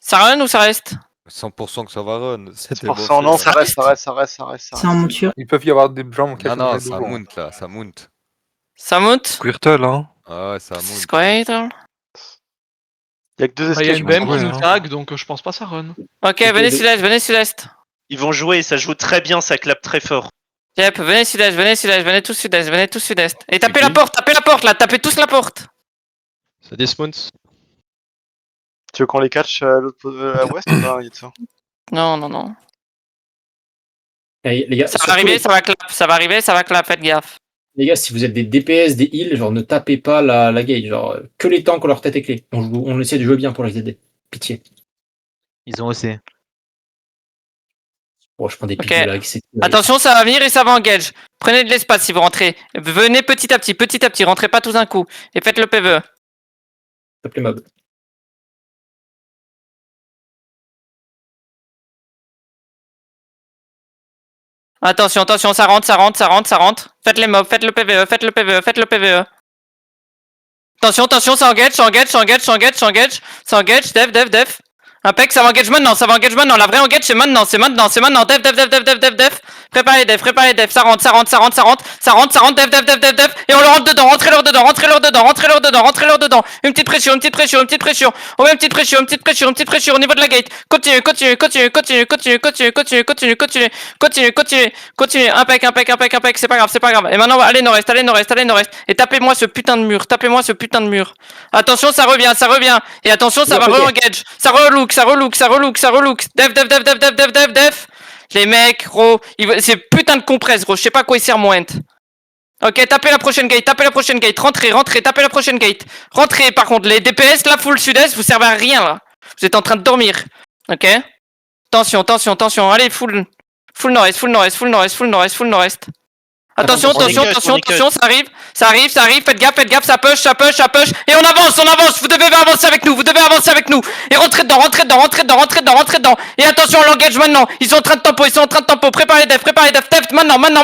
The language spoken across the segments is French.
Ça run ou ça reste? 100% que ça va run. C'était 100%, non, ça reste. C'est en monture. Ils peuvent y avoir des gens qui Non, non, sont ça devant. mount là, ça mount. Ça monte? Squirtle, hein. Ah ouais, ça mount. Squirtle. Y'a que deux Bah, y'a escapes. une BM qui Ouais, nous hein. tag, donc je pense pas ça run. Ok, venez sud-est, venez sud-est. Ils vont jouer, ça joue très bien, ça clappe très fort. Yep, venez sud-est, venez sud-est, venez tous sud-est, venez tous sud-est. Et tapez qui la porte là, tapez tous la porte. Ça dismount. Tu veux qu'on les catch à l'ouest ou pas, Yitsu? Non, non, non. Eh, les gars, Ça va surtout arriver, les- ça va clap, ça va arriver, ça va clap, faites gaffe. Les gars, si vous êtes des DPS, des heals, genre ne tapez pas la gate, genre que les tanks ont leur tête est clé. On essaie de jouer bien pour les aider. Pitié. Ils ont aussi. Bon, je prends des pics Ok. de lag. Attention, ça va venir et ça va engage. Prenez de l'espace si vous rentrez. Venez petit à petit, rentrez pas tous d'un coup. Et faites le PVE. Tape les mobs. Attention, attention, ça rentre. Faites les mobs, faites le PVE, faites le PVE, faites le PVE. Attention, attention, ça engage, def. Impec, ça va engage maintenant, La vraie engage, c'est maintenant. Def. Préparez def, ça rentre. Def. Et on le rentre dedans, rentrez-leur dedans. Une petite pression. On met une petite pression au niveau de la gate. Continue. Impec, c'est pas grave. Et maintenant, allez nord-est. Et tapez-moi ce putain de mur. Attention, ça revient. Et attention, ça va re-engage. Ça relook. Def. Les mecs, gros, c'est putain de compresse, gros. Je sais pas à quoi il sert mon ent. Ok, tapez la prochaine gate. Rentrez, tapez la prochaine gate. Rentrez, par contre, les DPS, là, full sud-est, vous servez à rien, là. Vous êtes en train de dormir. Ok. Attention. Allez, full nord-est. Attention, ça arrive, faites gaffe, ça push, et on avance, vous devez avancer avec nous, et rentrez dedans, et attention, on l'engage maintenant, ils sont en train de tempo, préparez def, maintenant, def,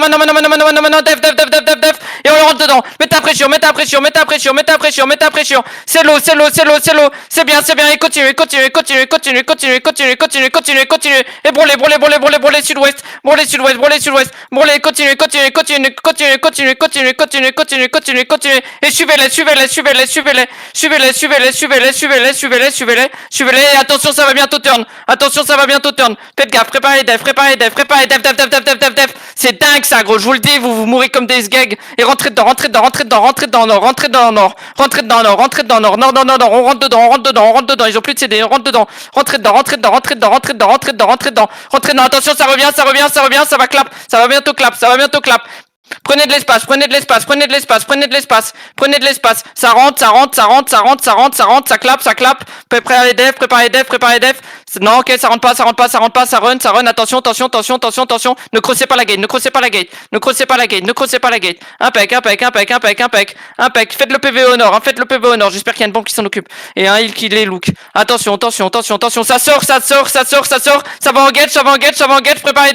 et on le rentre dedans, mettez la pression, c'est l'eau, c'est bien, et continuez, et brûlez sud-ouest, continuez, et suivez-les, et attention, ça va bientôt turn, faites gaffe, préparez def, c'est dingue ça, gros, je vous le dis, vous mourrez comme des sgags, et rentrez dedans, nord, on rentre dedans, ils ont plus de CD, on rentre dedans, rentrez dedans, attention, ça revient, ça va clap, ça va bientôt clap. Prenez de l'espace, ça rentre, ça clap, préparez def, non, ok, ça rentre pas, ça run, attention, ne crossez pas la gate, impec, faites le PV au nord, j'espère qu'il y a une bombe qui s'en occupe, et un heal qui les look, attention, ça sort, ça va engage, préparez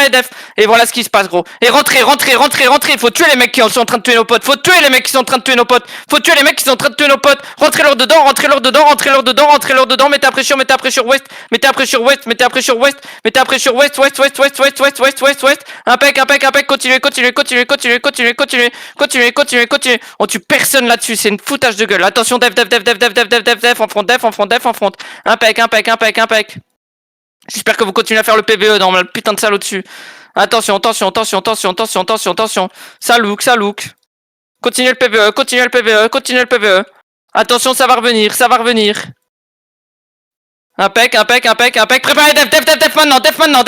def, et voilà ce qui se passe, gros, et rentrez, il faut tuer les mecs qui sont en train de tuer nos potes, rentrez leur dedans, mettez la pression ouest, impec, continuez, on tue personne là-dessus, c'est une foutage de gueule, attention, def, en front, impec, j'espère que vous continuez à faire le PVE dans le putain de salle au-dessus, attention, ça look, continuez le PVE, attention, ça va revenir, impec, préparez def maintenant,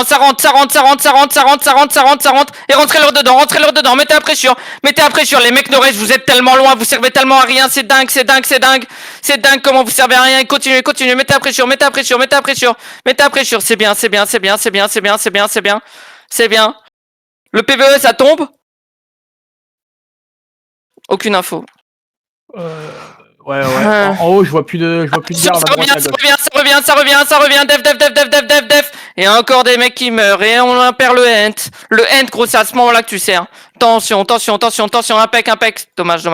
ça rentre, et rentrez leur dedans, mettez la pression, les mecs nord-est, vous êtes tellement loin, vous servez tellement à rien, c'est dingue, comment vous servez à rien, continuez, mettez la pression, c'est bien, le PVE, ça tombe, aucune info. Ouais. En haut, je vois plus de garde. Ça revient, def. Et encore des mecs qui meurent, et on perd le ent. Le ent, gros, c'est à ce moment-là que tu sers. Attention, impec. Dommage.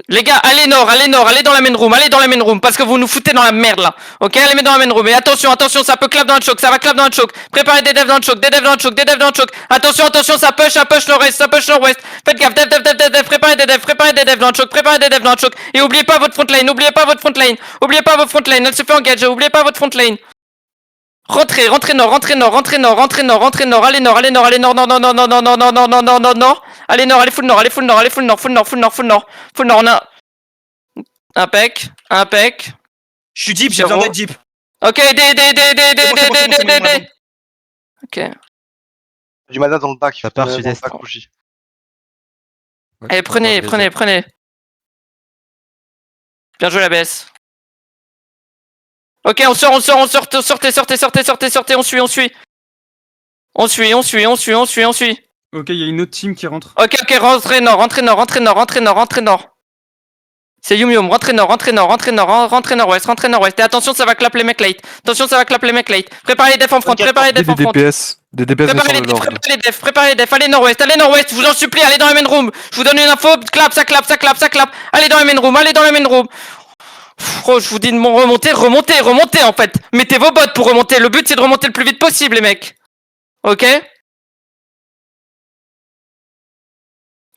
Les gars, allez nord, allez dans la main room, parce que vous nous foutez dans la merde là. Ok, allez dans la main room. Et attention, ça peut clap dans le choc, ça va clap dans le choc. Préparez des devs dans le choc, des devs dans le choc. Attention, ça push nord-ouest. Faites gaffe, dev, préparez des devs dans le choc, Et oubliez pas votre front lane, elle se fait engager, oubliez pas votre front lane. Rentrez nord, allez nord, non. Allez nord, allez full nord, on a impec. Je suis deep, j'ai besoin d'être deep. Ok, des. Ok. Du mana dans le bac. Ça part dans le sud-est. bac rougi. Allez, prenez. Bien joué la baisse. Ok, on sort, sortez, on suit. Ok, il y a une autre team qui rentre. Ok, rentrez nord. C'est Yum, rentrez nord-ouest. Et attention, ça va clap les mecs late. Préparez les defs en front, Des DPS Préparez les defs, allez nord-ouest, je vous en supplie, allez dans la main room. Je vous donne une info, ça clap. Allez dans la main room. Oh, je vous dis de remontez en fait. Mettez vos bottes pour remonter. Le but c'est de remonter le plus vite possible, les mecs. Ok?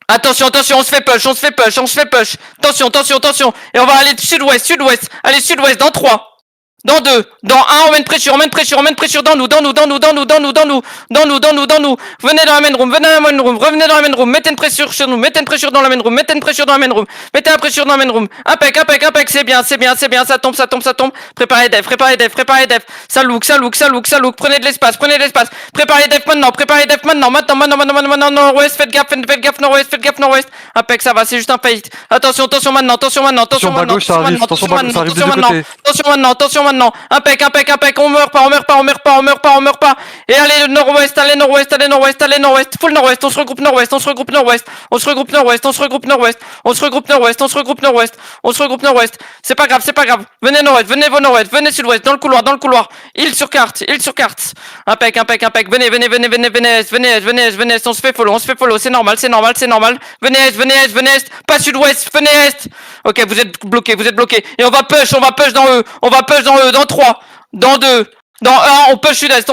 Attention, on se fait push. Attention. Et on va aller sud-ouest. Allez, sud-ouest, dans 3. Dans 2, dans 1, on met une pression dans nous. Venez dans la main room, revenez dans la main room, mettez une pression sur nous, mettez une pression dans la main room, mettez la pression dans la main room. Impec, c'est bien, ça tombe. Préparez def. Ça look, prenez de l'espace. Préparez def maintenant, nord-ouest, faites gaffe, nord-ouest. Impec, ça va, c'est juste un fight. Attention maintenant. Attention maintenant. Impec. On meurt pas. Et allez nord-ouest. Full nord-ouest. On se regroupe nord-ouest. C'est pas grave. Venez nord-ouest. Venez sud-ouest. Dans le couloir. Île sur carte. Impec. Venez. On se fait follow. C'est normal. Venez est. Pas sud-ouest. Venez est. Ok, vous êtes bloqués. Et on va push dans eux. Dans 3, dans 2, dans 1, on push sud-est.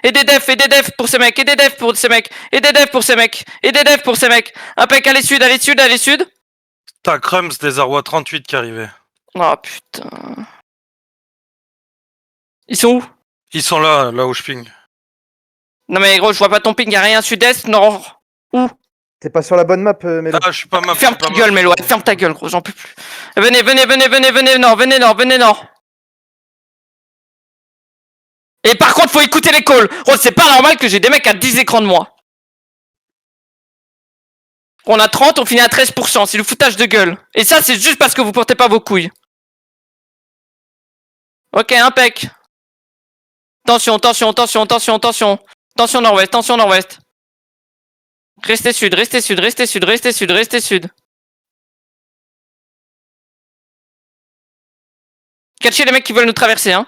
Et des defs pour ces mecs. Impec, allez sud. T'as Crumbs des Arrois 38 qui arrivait. Oh putain. Ils sont où? Ils sont là où je ping. Non mais gros, je vois pas ton ping, y'a rien sud-est, nord. Où? T'es pas sur la bonne map, Mélo. Ah, je suis pas map. Ferme ta gueule, Mélo, ferme ta gueule, gros, j'en peux plus. Venez, nord. Et par contre, faut écouter les calls. Gros, c'est pas normal que j'ai des mecs à 10 écrans de moi. On a 30, on finit à 13%, c'est le foutage de gueule. Et ça, c'est juste parce que vous portez pas vos couilles. Ok, impec. Tension nord-ouest. Restez sud. Catchez les mecs qui veulent nous traverser, hein.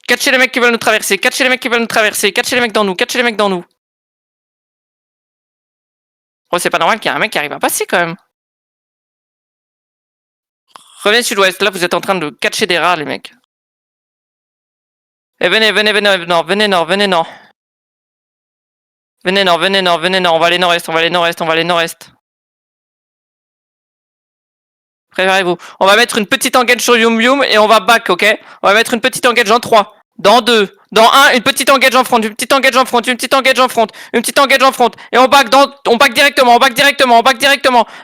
Catchez les mecs qui veulent nous traverser. Catchez les mecs dans nous. Oh, c'est pas normal qu'il y ait un mec qui arrive à passer quand même. Revenez sud-ouest, là vous êtes en train de catcher des rats, les mecs. Et venez nord. On va aller nord-est. Préparez-vous. On va mettre une petite engage sur Yum et on va back, ok? On va mettre une petite engage en 3. Dans 2. Dans 1, une petite engage en front. Et on back directement.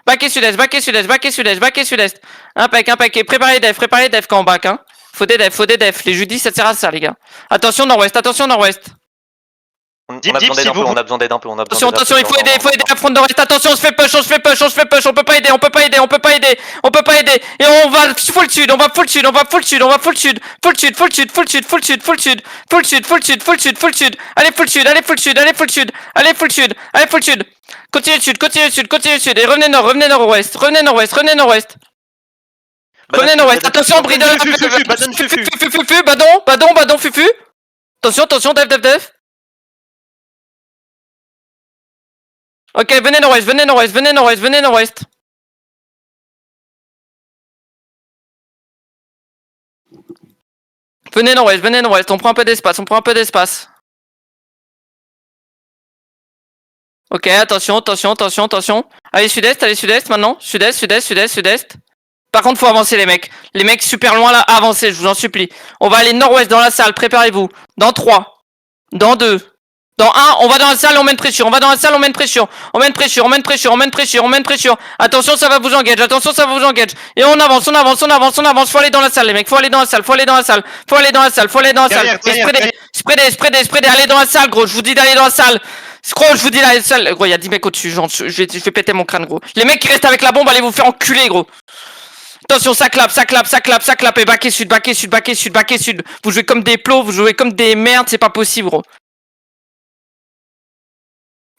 Back et sud-est. Impec. Et préparez def quand on back, hein. Faut des defs. Les judis, ça sert à ça, les gars. Attention nord-ouest. On a besoin d'aide un peu. Attention, il faut aider la front nord-est. Attention, on se fait push. On peut pas aider. Et on va full sud. Allez, full sud. Continuez sud. Et revenez nord-ouest. Venez nord-ouest, attention, bride de la Fufu, badon, Fufu. Attention, dev. Ok, venez nord-ouest. Venez nord-ouest, on prend un peu d'espace. Ok, attention. Allez sud-est maintenant. Sud-est. Par contre, faut avancer les mecs. Les mecs super loin là, avancez, je vous en supplie. On va aller nord-ouest dans la salle, préparez-vous. Dans 3, dans 2, dans 1, on va dans la salle, on met une pression. On met une pression. Attention, ça va vous engage. Et on avance. Faut aller dans la salle, les mecs. Faut aller dans la salle. Spreader. Allez dans la salle, gros. Je vous dis d'aller dans la salle. Gros, je vous dis d'aller dans la salle. Gros, il y a 10 mecs au-dessus. Genre, je vais péter mon crâne, gros. Les mecs qui restent avec la bombe, allez vous faire enculer, gros. Attention, ça clappe. Et back et sud. Vous jouez comme des plots, vous jouez comme des merdes, c'est pas possible, gros.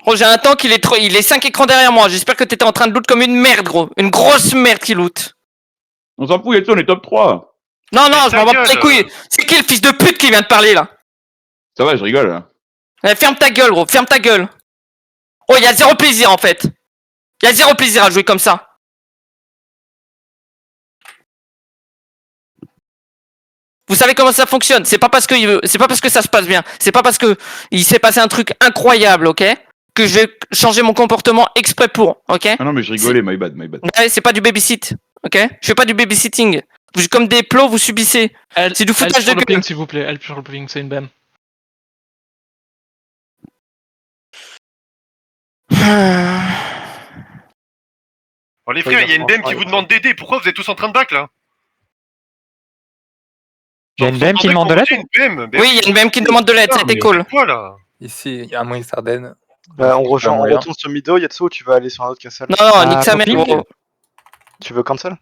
Gros, j'ai un tank, il est 5 écrans derrière moi. J'espère que t'étais en train de loot comme une merde, gros. Une grosse merde qui loot. On s'en fout, Yetsu, on est top 3. Non, je m'en bats pas les couilles. C'est qui le fils de pute qui vient de parler, là? Ça va, je rigole. Hein. Ferme ta gueule, gros. Oh, y'a zéro plaisir, en fait. Y'a zéro plaisir à jouer comme ça. Vous savez comment ça fonctionne. C'est pas parce que ça se passe bien. C'est pas parce que il s'est passé un truc incroyable, ok, que je vais changer mon comportement exprès pour, ok. Ah non, mais je rigolais, my bad. Ouais, c'est pas du babysit, ok. Je fais pas du babysitting. Vous comme des plots, vous subissez. C'est du foutage de gueule. S'il vous plaît, elle sur le ping, c'est une BAM. Oh les frères, il y a une BM qui vous demande d'aider. Pourquoi vous êtes tous en train de back là? Il y a une BM qui demande de l'aide? Oui, il y a une BM qui demande de l'aide, ça a été cool. Voilà. Ici, il y a un moyen Sardaigne. On retourne sur Mido, Yatsu, ou tu vas aller sur un autre cancel? Non, nique sa mère, gros. Tu veux cancel?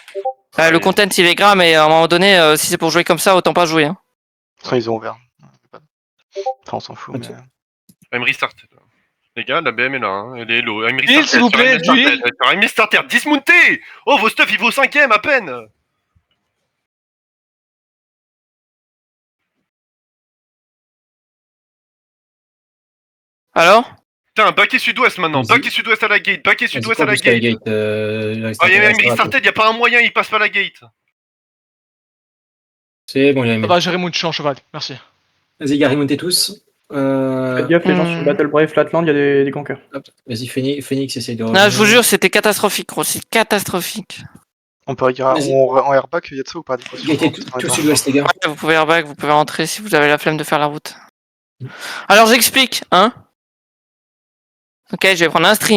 Le content il est gras, mais à un moment donné, si c'est pour jouer comme ça, autant pas jouer. Hein. Ils ont ouvert. Enfin, on s'en fout. Mais... I'm restart. Les gars, la BM est là, hein. Elle est low. I'm Heal, s'il vous plaît, du heal. I'm starter, dismounté. Oh, vos stuff, il vaut 5ème à peine. Alors? Putain, backé sud-ouest maintenant. Backé sudouest à la gate. Backé sudouest à la gate. Il y a même restarted, y a pas un moyen, il passe pas la gate. C'est bon, il y a Ça va, j'ai remonté, je suis en cheval, merci. Vas-y, gars, remontez tous. Faites gaffe, les gens sur Battle Brave Flatland, il y a des gankers. Vas-y, Phoenix, essaye de... Non, je vous jure, c'était catastrophique, gros. C'est catastrophique. On peut regarder en airback Yatsu ou pas? Tout sud-ouest, les gars. Ouais, vous pouvez airbag, vous pouvez rentrer si vous avez la flemme de faire la route. Alors j'explique, hein. Ok, je vais prendre un stream.